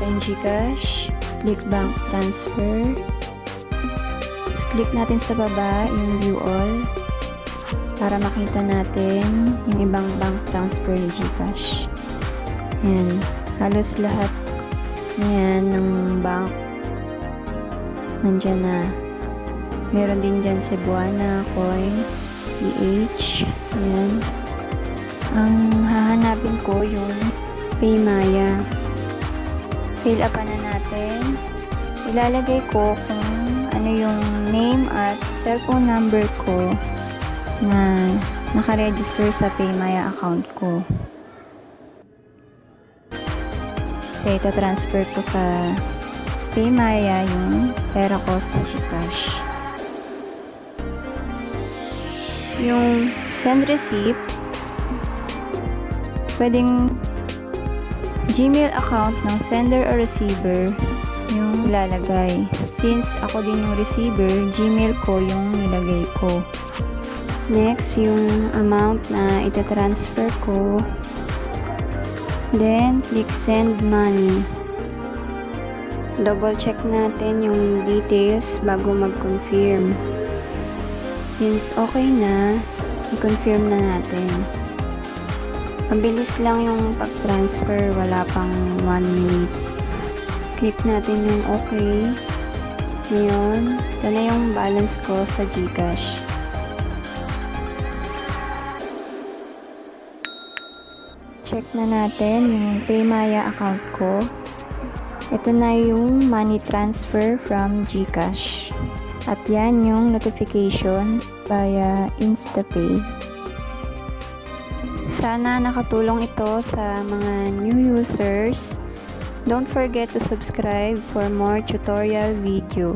natin Gcash, click bank transfer, tapos click natin sa baba yung view all para makita natin yung ibang bank transfer ni Gcash. Yan, halos lahat yan ng bank nandyan na. Meron din dyan Cebuana, Coins.ph. Yan. Ang hahanapin ko yung Paymaya. Fill up na natin. Ilalagay ko kung ano yung name at cellphone number ko na nakaregister sa Paymaya account ko. Kasi ita-transfer ko sa Paymaya yung pera ko sa Gcash. Yung send receipt, pwedeng Gmail account ng sender or receiver yung ilalagay. Since ako din yung receiver, Gmail ko yung nilagay ko. Next, yung amount na itatransfer ko. Then, click send money. Double check natin yung details bago mag-confirm. Since okay na, i-confirm na natin. Mabilis lang yung pag-transfer, wala pang 1 minute. Click natin yung okay. Ngayon, ito na yung balance ko sa Gcash. Check na natin yung Paymaya account ko. Ito na yung money transfer from Gcash. At yan yung notification via InstaPay. Sana nakatulong ito sa mga new users. Don't forget to subscribe for more tutorial video.